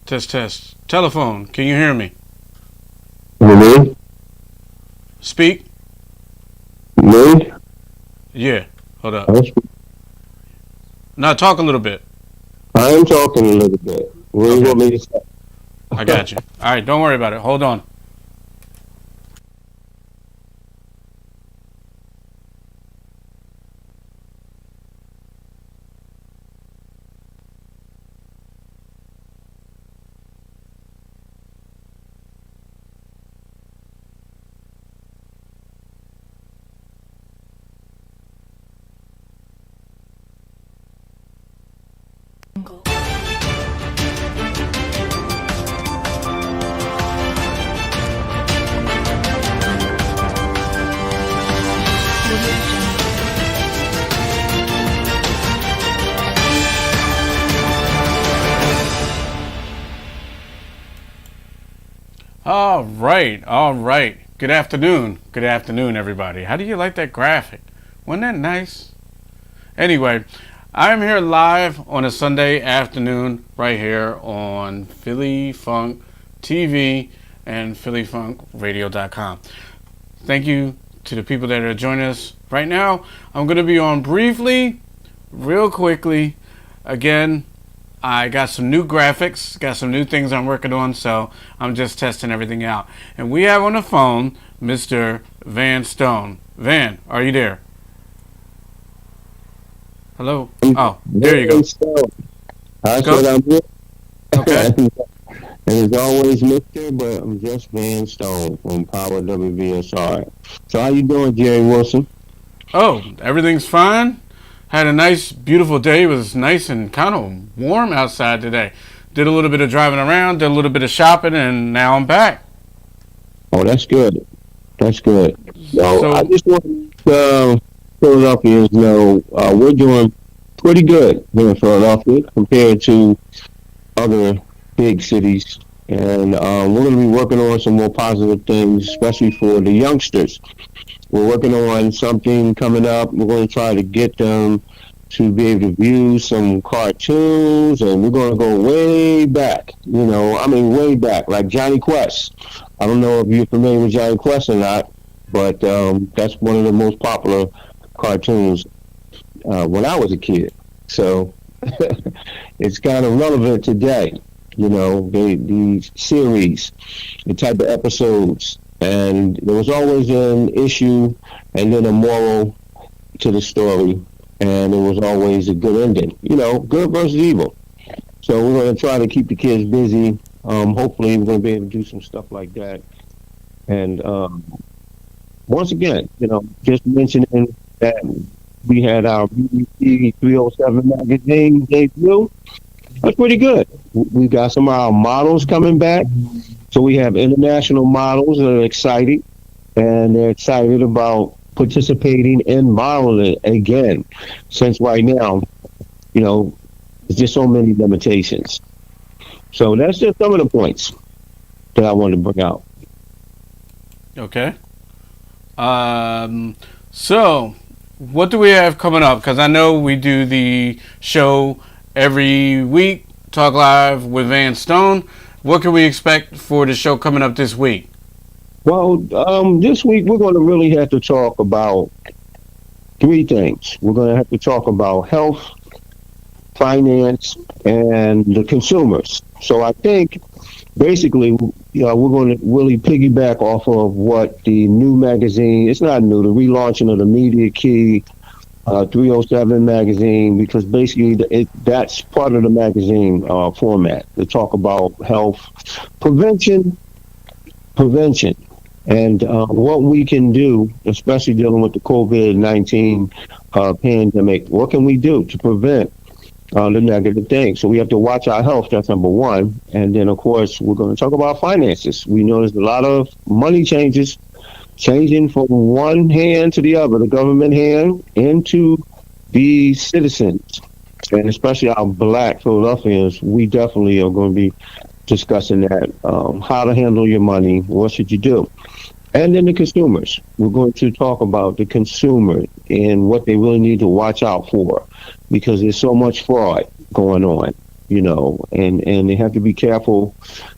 Test, test. Telephone, can you hear me? Me? Speak? Me? Yeah. Hold up. I Now talk a little bit. am talking a little bit. What do you Okay. want me to say? I got you. All right, don't worry about it. Hold on. All right. All right. Good afternoon. Good afternoon, everybody. How do you like that graphic? Wasn't that nice? Anyway, I'm here live on a Sunday afternoon right here on Philly Funk TV and PhillyFunkRadio.com. Thank you to the people that are joining us right now. I'm going to be on briefly, real quickly. Again, I got some new graphics, got some new things I'm working on, so I'm just testing everything out. And we have on the phone Mr. Van Stone. Van, are you there? Hello? Oh, there you go. I Go. said I'm here. Okay. And it's always Mister, but I'm just Van Stone from Power WVSR. So how you doing, Jerry Wilson? Oh, everything's fine. Had a nice, beautiful day. It was nice and kind of warm outside today. Did a little bit of driving around, did a little bit of shopping, and now I'm back. Oh, that's good. That's good. So I So, just want Philadelphians know we're doing pretty good here in Philadelphia compared to other big cities. And we're going to be working on some more positive things, especially for the youngsters. We're working on something coming up. We're going to try to get them to be able to view some cartoons, and we're going to go way back. Way back, like Johnny Quest. I don't know if you're familiar with Johnny Quest or not, but that's one of the most popular cartoons when I was a kid. So it's kind of relevant today. The series, the type of episodes, and there was always an issue and then a moral to the story, and it was always a good ending. Good versus evil. So we're going to try to keep the kids busy. Hopefully, we're going to be able to do some stuff like that. And once again, just mentioning that we had our BBC 307 magazine debut. That's pretty good. We got some of our models coming back. So we have international models that are excited, and they're excited about participating in modeling again, since right now, there's just so many limitations. So that's just some of the points that I wanted to bring out. okay. So, what do we have coming up? Because I know we do the show every week, Talk Live with Van Stone. What can we expect for the show coming up this week? Well, this week we're going to really have to talk about three things. We're going to have to talk about health, finance, and the consumers. So I think basically, we're going to really piggyback off of what the new magazine, it's not new, the relaunching of the Media Key 307 magazine, because basically that's part of the magazine format to talk about health, prevention, and what we can do, especially dealing with the COVID-19 pandemic. What can we do to prevent the negative things? So we have to watch our health. That's number one. And then, of course, we're going to talk about finances. We know there's a lot of money changing from one hand to the other, the government hand, into the citizens, and especially our Black Philadelphians. We definitely are going to be discussing that, how to handle your money, what should you do. And then the consumers. We're going to talk about the consumer and what they really need to watch out for, because there's so much fraud going on. and they have to be careful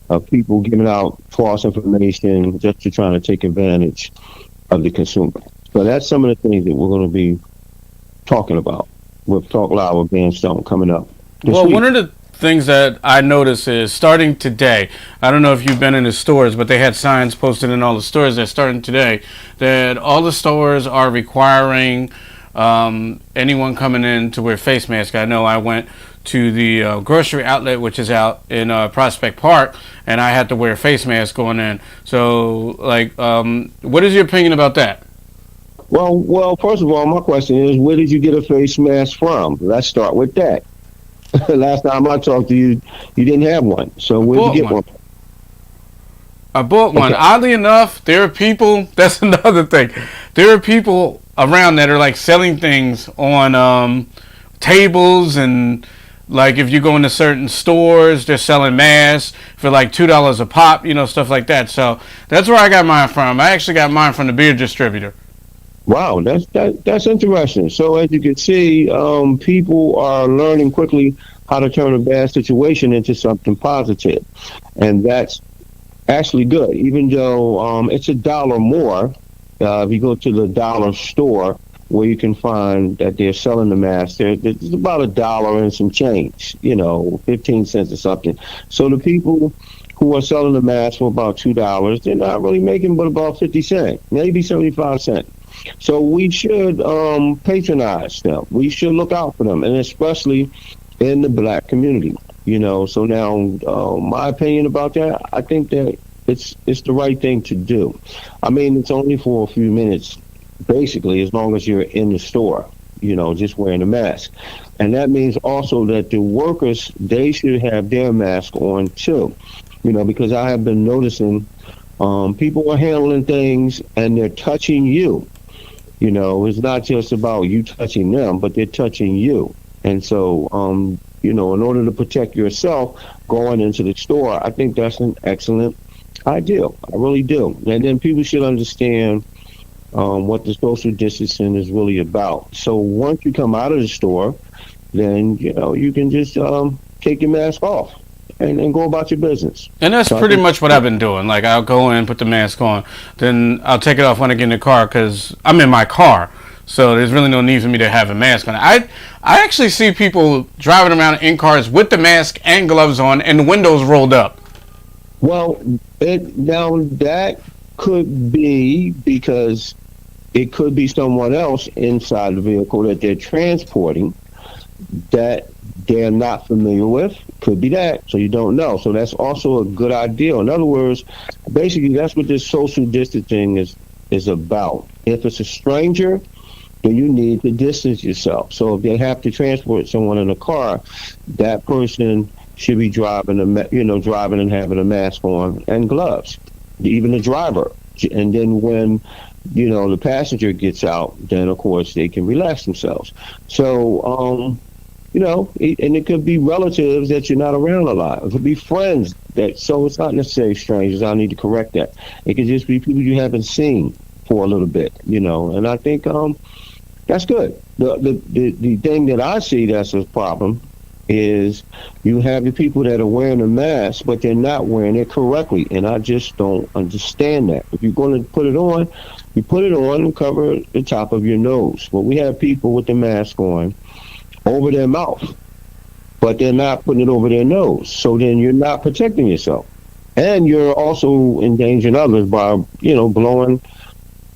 of people giving out false information just to try to take advantage of the consumer. So that's some of the things that we're going to be talking about with Talk Live with Ben Stone coming up this Well, week. one of the things that I notice is starting today. I don't know if you've been in the stores, but they had signs posted in all the stores that starting today that all the stores are requiring anyone coming in to wear face mask. I know I went to the grocery outlet, which is out in Prospect Park, and I had to wear a face mask going in. So, like, what is your opinion about that? Well, first of all, my question is, where did you get a face mask from? Let's start with that. Last time I talked to you, you didn't have one. So where'd you Bought get one. one? I bought one. Okay. Oddly enough, there are people. That's another thing. There are people around that are like selling things on tables, and like if you go into certain stores, they're selling masks for like $2 a pop. Stuff like that. So that's where I got mine from. I actually got mine from the beer distributor. Wow, that's interesting. So as you can see, people are learning quickly how to turn a bad situation into something positive, and that's actually good. Even though it's a dollar more, if you go to the dollar store where you can find that they're selling the mask, it's about a dollar and some change, 15 cents or something. So the people who are selling the mask for about $2, they're not really making but about 50 cents, maybe 75 cents. So we should patronize them. We should look out for them, and especially in the black community. So now, my opinion about that, I think that it's the right thing to do. I mean, it's only for a few minutes, basically, as long as you're in the store, just wearing a mask. And that means also that the workers, they should have their mask on too, because I have been noticing people are handling things and they're touching you. It's not just about you touching them, but they're touching you. And so, in order to protect yourself going into the store, I think that's an excellent idea. I really do. And then people should understand what the social distancing is really about. So once you come out of the store, then, you can just take your mask off and go about your business. And that's So I pretty think, much what I've been doing. Like, I'll go in, put the mask on, then I'll take it off when I get in the car because I'm in my car. So there's really no need for me to have a mask on. I actually see people driving around in cars with the mask and gloves on and the windows rolled up. well, now that could be because it could be someone else inside the vehicle that they're transporting that they're not familiar with. Could be that. So you don't know. So that's also a good idea. In other words, basically that's what this social distancing is about. If it's a stranger, then you need to distance yourself. So if they have to transport someone in a car, that person should be driving driving and having a mask on and gloves. Even the driver. And then when the passenger gets out, then of course they can relax themselves. So and it could be relatives that you're not around a lot. It could be friends so it's not necessarily strangers. I need to correct that. It could just be people you haven't seen for a little bit, and I think that's good. The thing that I see that's a problem is you have the people that are wearing a mask, but they're not wearing it correctly, and I just don't understand that. If you're going to put it on, you put it on and cover the top of your nose. But we have people with the mask on over their mouth, but they're not putting it over their nose. So then you're not protecting yourself, and you're also endangering others by blowing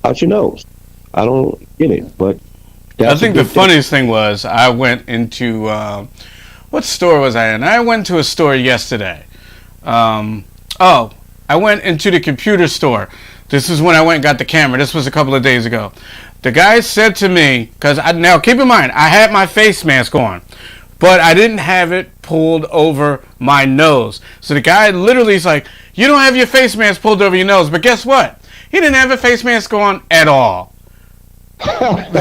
out your nose. I don't get it, but I that's a think the good thing. funniest thing was I went into what store was I in? I went to a store yesterday. Oh, I went into the computer store. This is when I went and got the camera. This was a couple of days ago. The guy said to me, because now keep in mind, I had my face mask on, but I didn't have it pulled over my nose. So the guy literally is like, you don't have your face mask pulled over your nose, but guess what? He didn't have a face mask on at all. I'm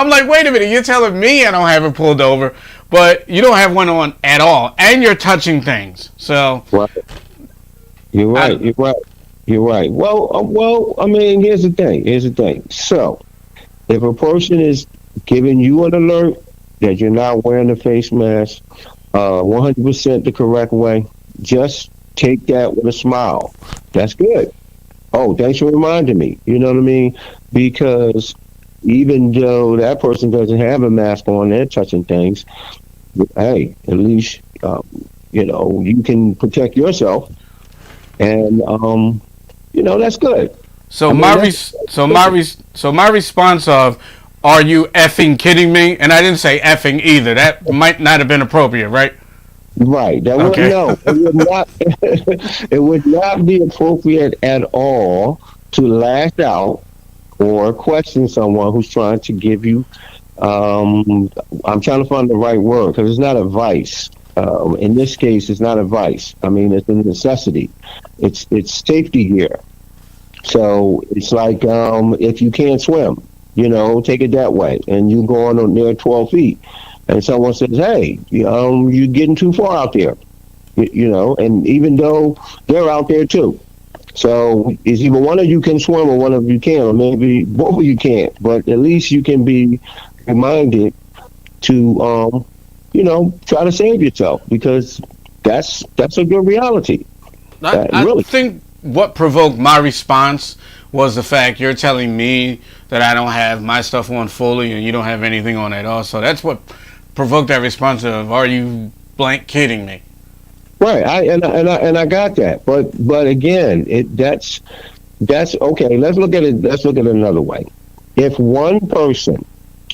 like, wait a minute, you're telling me I don't have it pulled over, but you don't have one on at all, and you're touching things. So, Right. You're right. I, You're right. You're right. Well. I mean, here's the thing. So, if a person is giving you an alert that you're not wearing a face mask, 100% the correct way. Just take that with a smile. That's good. Oh, thanks for reminding me. You know what I mean? Because even though that person doesn't have a mask on, they're touching things. Hey, at least you can protect yourself, and that's good. So I mean, that's so my response of, "Are you effing kidding me?" And I didn't say effing either. That might not have been appropriate, right? right. That would Okay. no, it would not. It would not be appropriate at all to lash out or question someone who's trying to give you. I'm trying to find the right word because it's not advice. In this case, it's not advice. I mean, it's a necessity. It's safety gear. So it's like if you can't swim, take it that way, and you go on near 12 feet, and someone says, "Hey, you're getting too far out there," and even though they're out there too. So it's either one of you can swim or one of you can't, or maybe both of you can't. But at least you can be reminded to, try to save yourself because that's a good reality. I Really. think what provoked my response was the fact you're telling me that I don't have my stuff on fully and you don't have anything on at all. So that's what provoked that response of, "Are you blank kidding me?" Right, I got that, but again, that's okay. Let's look at it. Let's look at it another way. If one person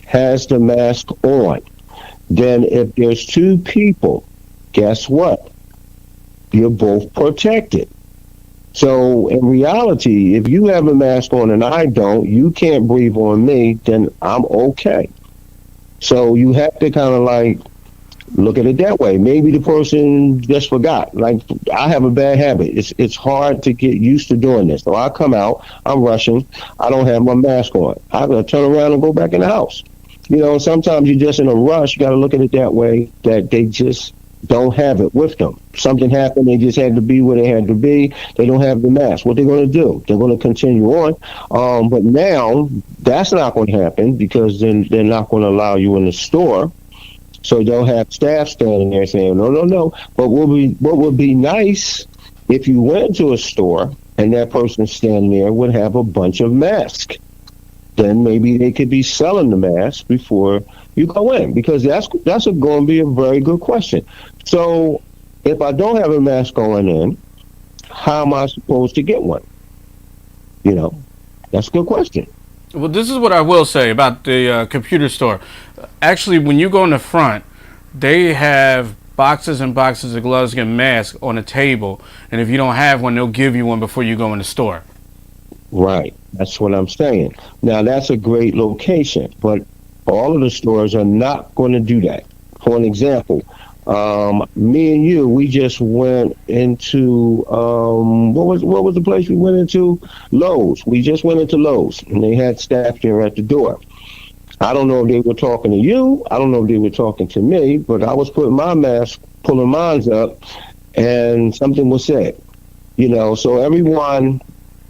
has the mask on, then if there's two people, guess what? You're both protected. So in reality, if you have a mask on and I don't, you can't breathe on me, then I'm okay. So you have to kind of like look at it that way. Maybe the person just forgot. Like I have a bad habit. It's hard to get used to doing this. So I come out, I'm rushing, I don't have my mask on. I gotta turn around and go back in the house. Sometimes you're just in a rush. You gotta look at it that way. That they just don't have it with them. Something happened. They just had to be where they had to be. They don't have the mask. What they're going to do? They're going to continue on. But now that's not going to happen because then they're not going to allow you in the store. So they'll have staff standing there saying, no, no, no. But what would be nice if you went to a store and that person standing there would have a bunch of masks. Then maybe they could be selling the mask before you go in because that's going to be a very good question. So if I don't have a mask going in, how am I supposed to get one? You know, that's a good question. Well, this is what I will say about the computer store. Actually, when you go in the front, they have boxes and boxes of gloves and masks on a table, and if you don't have one, they'll give you one before you go in the store. Right. That's what I'm saying. Now, that's a great location, but all of the stores are not going to do that. For an example, me and you, we just went into what was the place we went into? Lowe's. We just went into Lowe's, and they had staff there at the door. I don't know if they were talking to you. I don't know if they were talking to me, but I was putting my mask, pulling mine up, and something was said. So everyone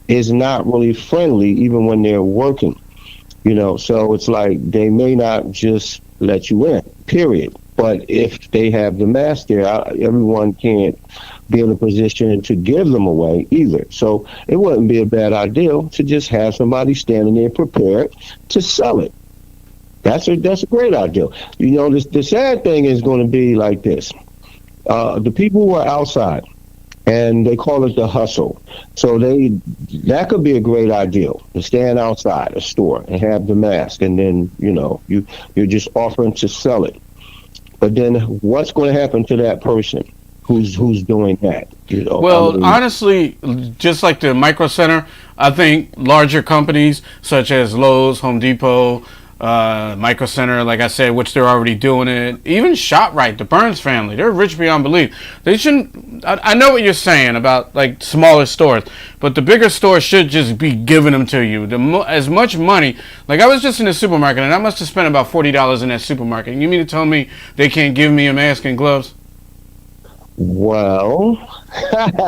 is not really friendly even when they're working. So it's like they may not just let you in, period. But if they have the mask there, everyone can't be in a position to give them away either. So it wouldn't be a bad idea to just have somebody standing there prepared to sell it. That's a great idea. The sad thing is going to be like this. The people who are outside, and they call it the hustle. So that could be a great idea to stand outside a store and have the mask, and then you're just offering to sell it. But then what's going to happen to that person who's doing that? I Well, mean, honestly, just like the Micro Center, I think larger companies such as Lowe's, Home Depot, Micro Center, like I said, which they're already doing it. Even ShopRite, the Burns family, they're rich beyond belief. They shouldn't. I know what you're saying about like smaller stores, but the bigger stores should just be giving them to you. As much money. Like I was just in the supermarket and I must have spent about $40 in that supermarket. You mean to tell me they can't give me a mask and gloves? well,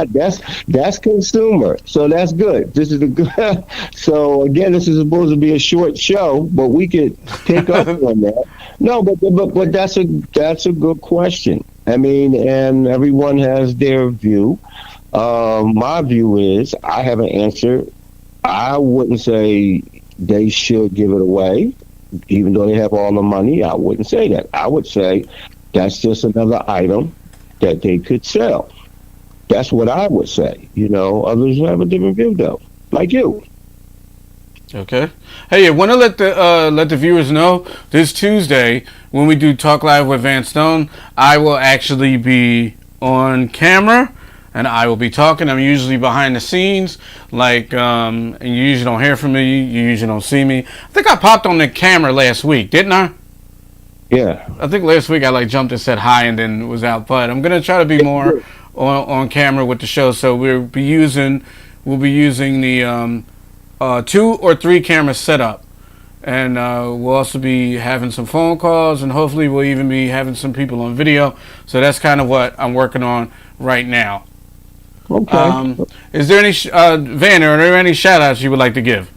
that's consumer, so that's good. This is a good. So again, this is supposed to be a short show, but we could pick up on that. No, but that's a good question. I mean, and everyone has their view. My view is I have an answer. I wouldn't say they should give it away, even though they have all the money. I wouldn't say that. I would say that's just another item that they could sell. That's what I would say. Others have a different view, though, like you. Okay. Hey, I want to let the viewers know this Tuesday when we do Talk Live with Van Stone, I will actually be on camera and I will be talking. I'm usually behind the scenes, and you usually don't hear from me. You usually don't see me. I think I popped on the camera last week, didn't I? Yeah. I think last week I jumped and said hi and then was out. But I'm gonna try to be more on camera with the show. So we'll be using the 2 or 3 camera setup, and we'll also be having some phone calls, and hopefully we'll even be having some people on video. So that's kind of what I'm working on right now. Okay. Is there any Van? Are there any shout outs you would like to give?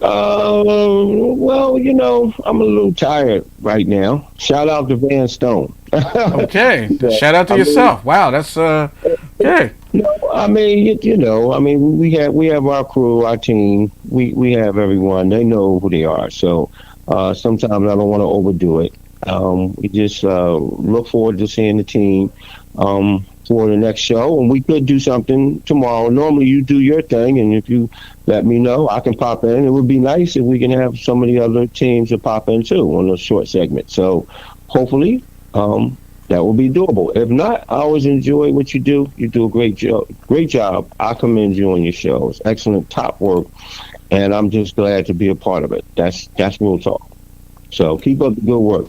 Well, I'm a little tired right now. Shout out to Van Stone. Okay, Yeah, shout out to yourself. Wow, that's okay. No, I mean, we have our crew, our team. We have everyone. They know who they are. So sometimes I don't want to overdo it. We just look forward to seeing the team for the next show, and we could do something tomorrow. Normally, you do your thing, and if you let me know, I can pop in. It would be nice if we can have some of the other teams to pop in too on a short segment. So hopefully, that will be doable. If not, I always enjoy what you do. You do a great job. Great job. I commend you on your show. It's excellent, top work, and I'm just glad to be a part of it. That's real talk. So keep up the good work.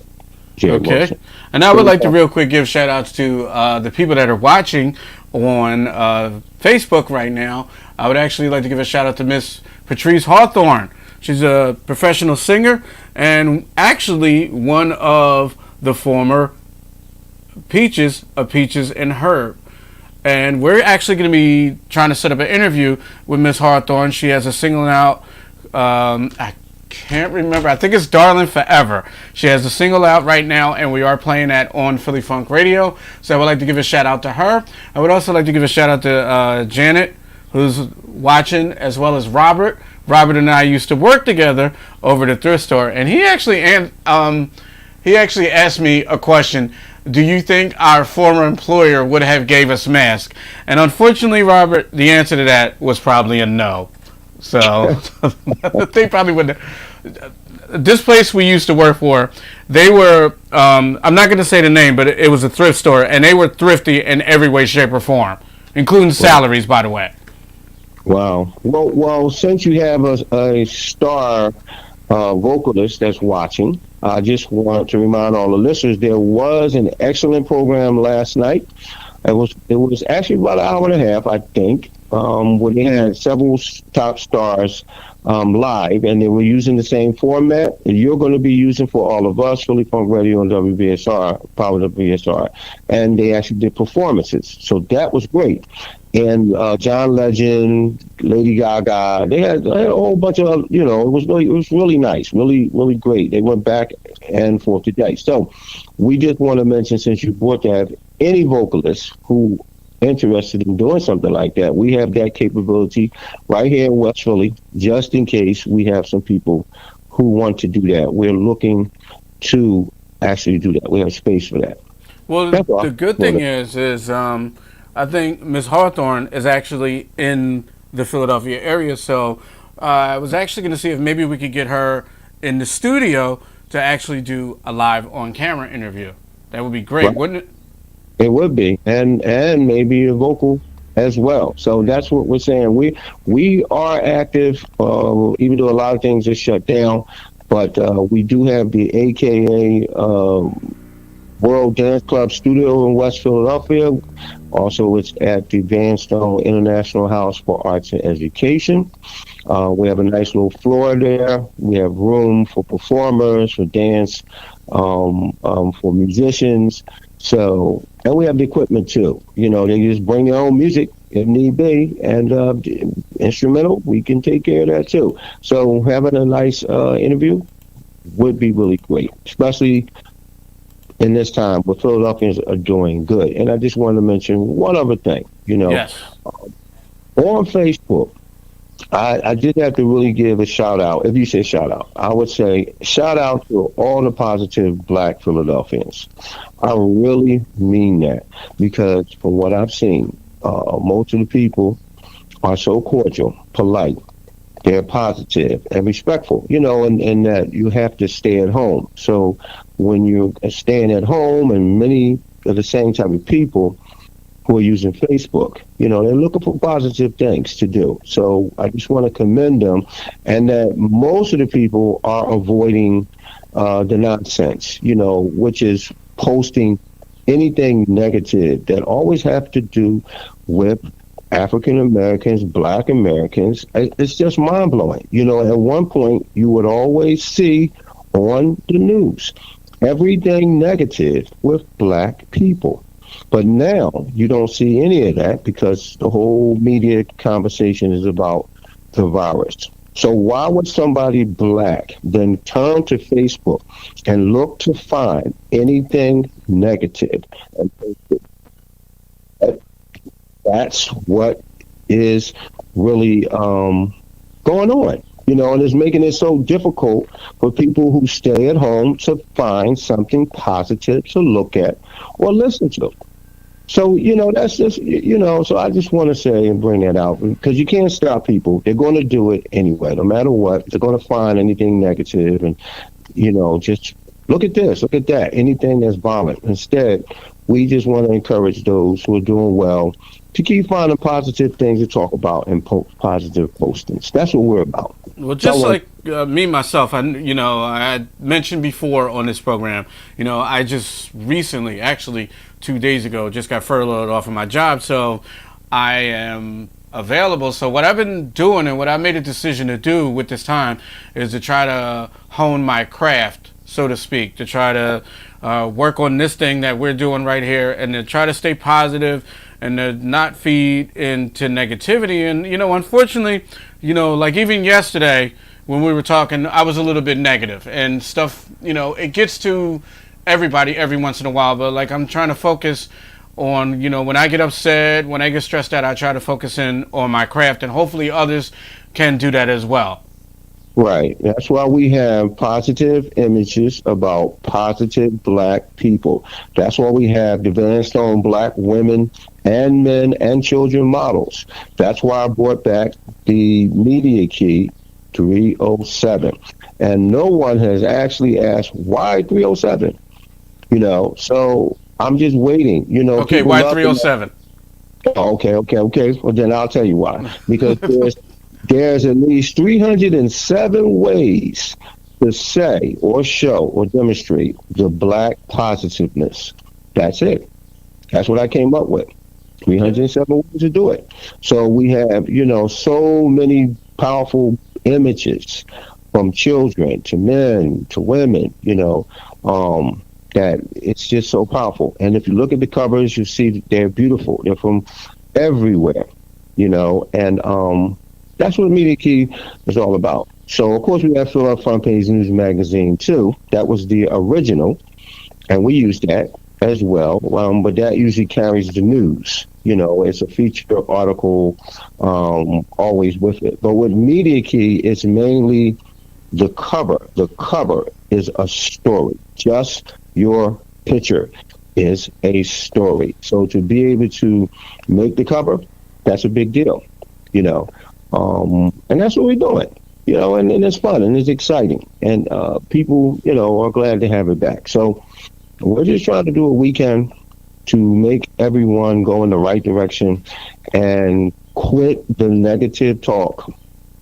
Jerry Okay. Wilson. And I would like to real quick give shout outs to the people that are watching on Facebook right now. I would actually like to give a shout out to Miss Patrice Hawthorne. She's a professional singer and actually one of the former Peaches of Peaches and Herb. And we're actually going to be trying to set up an interview with Miss Hawthorne. She has a single out. I can't remember. I think it's Darling Forever. She has a single out right now, and we are playing that on Philly Funk Radio. So I would like to give a shout out to her. I would also like to give a shout out to Janet, who's watching, as well as Robert. Robert and I used to work together over the thrift store, and he actually asked me a question. Do you think our former employer would have gave us masks? And unfortunately, Robert, the answer to that was probably a no. So they probably wouldn't. This place we used to work for, they were, I'm not going to say the name, but it was a thrift store, and they were thrifty in every way, shape, or form, including salaries, by the way. Wow. Well, since you have a star vocalist that's watching, I just want to remind all the listeners there was an excellent program last night. It was actually about an hour and a half, I think, where they had several top stars live, and they were using the same format that you're going to be using for all of us, Philly Funk Radio and WBSR, Power WBSR, and they actually did performances. So that was great. And John Legend, Lady Gaga, they had a whole bunch of, it was really nice, really, really great. They went back and forth today. So we just want to mention, since you brought that, any vocalist who interested in doing something like that, we have that capability right here in West Philly, just in case we have some people who want to do that. We're looking to actually do that. We have space for that. Well, the good thing is I think Ms. Hawthorne is actually in the Philadelphia area, so I was actually going to see if maybe we could get her in the studio to actually do a live on-camera interview. That would be great, Right. wouldn't it? It would be, and maybe a vocal as well. So that's what we're saying. We are active, even though a lot of things are shut down. But we do have the AKA World Dance Club Studio in West Philadelphia. Also, it's at the Van Stone International House for Arts and Education. We have a nice little floor there. We have room for performers, for dance, for musicians. So, and we have the equipment too. They just bring their own music if need be, and instrumental, we can take care of that too. So having a nice interview would be really great, especially in this time where Philadelphians are doing good. And I just want to mention one other thing. Yes. On Facebook, I did have to really give a shout out. If you say shout out, I would say shout out to all the positive Black Philadelphians. I really mean that because from what I've seen, most of the people are so cordial, polite, they're positive and respectful, and that you have to stay at home. So when you're staying at home and many of the same type of people who are using Facebook, they're looking for positive things to do. So I just want to commend them and that most of the people are avoiding the nonsense, which is posting anything negative that always have to do with African Americans, Black Americans. It's just mind blowing. At one point you would always see on the news everything negative with Black people. But now you don't see any of that because the whole media conversation is about the virus. So why would somebody Black then turn to Facebook and look to find anything negative and post it? That's what is really going on, and it's making it so difficult for people who stay at home to find something positive to look at or listen to. So, that's just, so I just want to say and bring that out because you can't stop people. They're going to do it anyway, no matter what. They're going to find anything negative and, just look at this, look at that, anything that's violent. Instead, we just want to encourage those who are doing well to keep finding positive things to talk about and positive postings. That's what we're about. Well, just like me myself, I had mentioned before on this program, I just recently, actually 2 days ago, just got furloughed off of my job, so I am available. So what I've been doing and what I made a decision to do with this time is to try to hone my craft, so to speak, to try to work on this thing that we're doing right here and to try to stay positive and to not feed into negativity. And, unfortunately, like even yesterday when we were talking, I was a little bit negative and stuff, it gets to everybody every once in a while, but like I'm trying to focus on, when I get upset, when I get stressed out, I try to focus in on my craft and hopefully others can do that as well. Right. That's why we have positive images about positive Black people. That's why we have the Van Stone Black women and men and children models. That's why I brought back the Media Key 307. And no one has actually asked why 307. So I'm just waiting. Okay, why 307? Okay. Well, then I'll tell you why. Because there's at least 307 ways to say or show or demonstrate the Black positiveness. That's it. That's what I came up with. 307 ways to do it. So we have, so many powerful images from children to men to women, that it's just so powerful. And if you look at the covers, you see they're beautiful. They're from everywhere, and that's what Media Key is all about. So, of course, we have Philadelphia Front Page News Magazine, too. That was the original, and we used that as well. But that usually carries the news. It's a feature article always with it. But with Media Key, it's mainly the cover. The cover is a story. Just your picture is a story. So to be able to make the cover, that's a big deal, and that's what we're doing, and it's fun and it's exciting. And people, are glad to have it back. So we're just trying to do what we can to make everyone go in the right direction and quit the negative talk.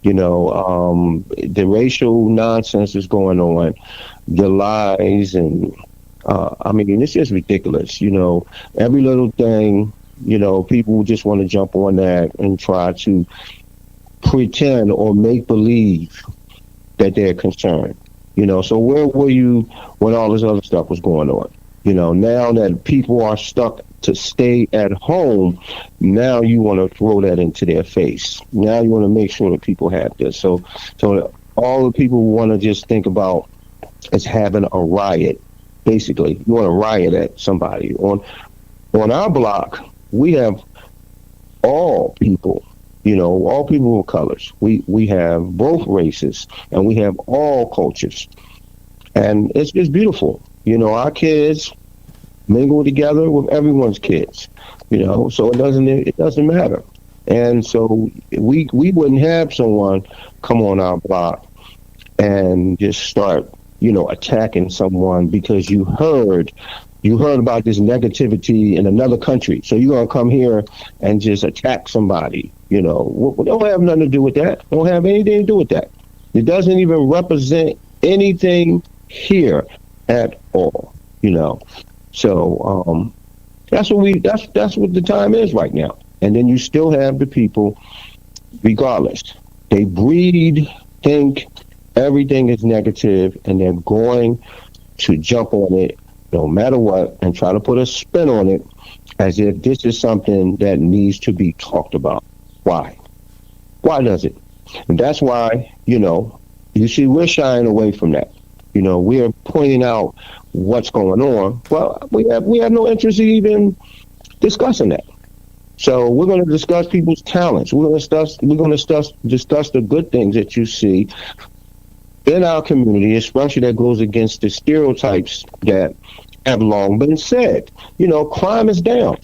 The racial nonsense is going on, the lies, and it's just ridiculous. Every little thing, people just want to jump on that and try to pretend or make believe that they're concerned. So where were you when all this other stuff was going on? Now that people are stuck to stay at home, now you want to throw that into their face. Now you want to make sure that people have this. So all the people want to just think about is having a riot basically. You want to riot at somebody. On our block, we have all people, all people of colors. We have both races, and we have all cultures, and it's just beautiful. Our kids mingle together with everyone's kids. So it doesn't matter. And so we wouldn't have someone come on our block and just start, attacking someone because you heard about this negativity in another country. So you're gonna come here and just attack somebody. We don't have nothing to do with that. Don't have anything to do with that. It doesn't even represent anything here at all. So that's what the time is right now. And then you still have the people, regardless. They think everything is negative, and they're going to jump on it no matter what and try to put a spin on it as if this is something that needs to be talked about. Why? Why does it? And that's why, you see, we're shying away from that. We are pointing out what's going on. Well, we have no interest in even discussing that. So we're going to discuss people's talents. We're going to discuss the good things that you see in our community, especially that goes against the stereotypes that have long been said. Crime is down.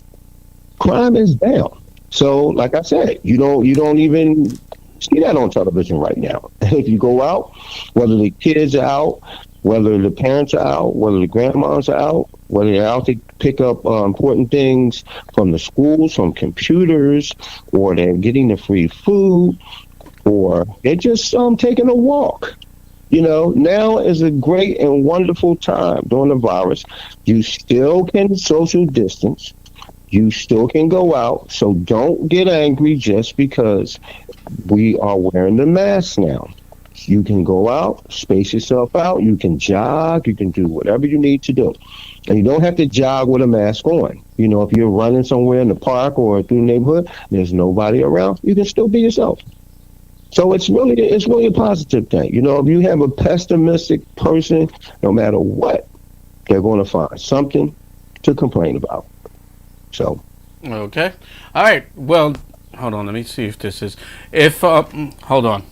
Crime is down. So, like I said, you don't even see that on television right now. If you go out, whether the kids are out, whether the parents are out, whether the grandmas are out, whether they're out to pick up important things from the schools, from computers, or they're getting the free food, or they're just taking a walk. Now is a great and wonderful time during the virus. You still can social distance. You still can go out. So don't get angry just because we are wearing the mask now. You can go out, space yourself out. You can jog. You can do whatever you need to do. And you don't have to jog with a mask on. If you're running somewhere in the park or through the neighborhood, there's nobody around, you can still be yourself. So it's really a positive thing. If you have a pessimistic person, no matter what, they're going to find something to complain about. So. Okay. All right. Well, hold on. Let me see if this is. Hold on.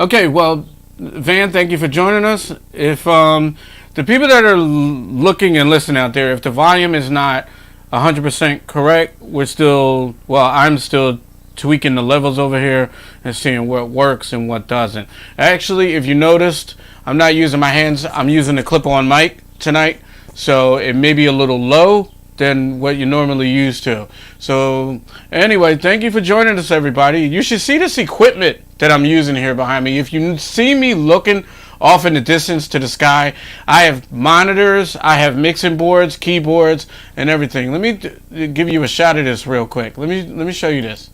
Okay. Well, Van, thank you for joining us. If the people that are looking and listening out there, if the volume is not 100% correct, I'm still tweaking the levels over here and seeing what works and what doesn't. Actually, if you noticed, I'm not using my hands. I'm using the clip-on mic tonight, so it may be a little low than what you're normally used to. So anyway, thank you for joining us, everybody. You should see this equipment that I'm using here behind me. If you see me looking off in the distance to the sky, I have monitors, I have mixing boards, keyboards, and everything. Let me give you a shot of this real quick. Let me show you this.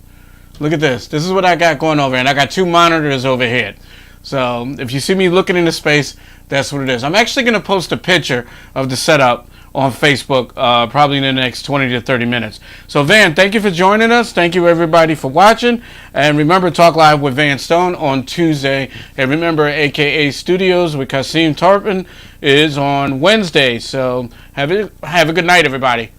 Look at this. This is what I got going over here, and I got 2 monitors overhead. So if you see me looking into space, that's what it is. I'm actually going to post a picture of the setup on Facebook probably in the next 20 to 30 minutes. So Van, thank you for joining us. Thank you everybody for watching. And remember, Talk Live with Van Stone on Tuesday. And remember, AKA Studios with Kasim Tarpin is on Wednesday. So have a good night, everybody.